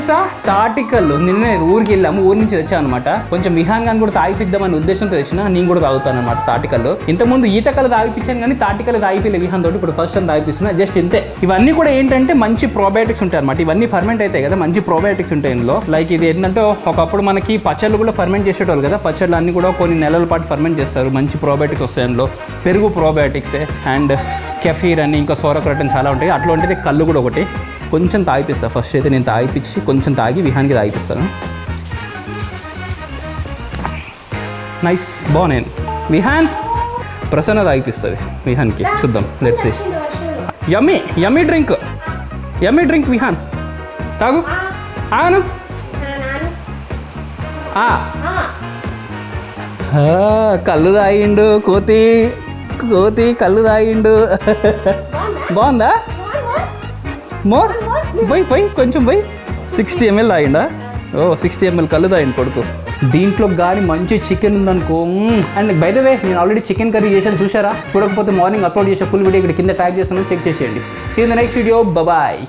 తెలుసా తాటికల్లు. నిన్నే ఊరికి వెళ్ళాము, ఊరి నుంచి తెచ్చాను అనమాట. కొంచెం విహాన్ గాని కూడా తాగిపిద్దామని ఉద్దేశంతో తెచ్చిన. నేను కూడా తాగుతాను అనమాట తాటికల్లు. ఇంతకుముందు ఈతకల్లు తాగిపించాను కానీ తాటికల్లు తాగిపోయి విహాన్ తోటి ఇప్పుడు ఫస్ట్ టైం తాగిపిస్తున్నా. జస్ట్ ఇంతే. ఇవన్నీ కూడా ఏంటంటే మంచి ప్రోబయోటిక్స్ ఉంటాయి అనమాట. ఇవన్నీ ఫర్మెంట్ అవుతాయి కదా, మంచి ప్రోబయోటిక్స్ ఉంటాయి ఇందులో. లైక్ ఇది ఏంటంటే ఒకప్పుడు మనకి పచ్చళ్ళు కూడా ఫర్మెంట్ చేసేటోళ్ళు కదా, పచ్చళ్ళు అన్ని కూడా కొన్ని నెలల పాటు ఫర్మెంట్ చేస్తారు. మంచి ప్రోబయోటిక్స్ వస్తాయి అందులో. పెరుగు ప్రోబయోటిక్సే అండ్ కెఫీర్ అని ఇంకా సోరక్రటన్ చాలా ఉంటాయి. అట్లాంటిది కళ్ళు కూడా ఒకటి. కొంచెం తాగిపిస్తాను ఫస్ట్ అయితే. నేను తాగిపించి కొంచెం తాగి విహాన్కి తాగిపిస్తాను. నైస్, బాగున్నాయి. విహాన్ ప్రసన్న తాగిపిస్తుంది విహాన్కి. చూద్దాం, let's see. Yummy yummy drink, yummy drink Vihaan. తాగు. ఆను. కళ్ళు తాగిండు కోతి. కోతి కళ్ళు తాగిండు. బాగుందా? మోర్ పోయి కొంచెం పోయి. 60 ml తాగిండా? 60 ml కళ్ళు తాగిండు కొడుకు. దీంట్లో కానీ మంచి చికెన్ ఉందనుకో. అండ్ బై ద వే నేను ఆల్రెడీ చికెన్ కర్రీ చేశాను, చూసారా? చూడకపోతే మార్నింగ్ అప్లోడ్ చేసే ఫుల్ వీడియో ఇక్కడ కింద ట్యాగ్ చేస్తాను, చెక్ చేసేయండి. See in the next video. Bye.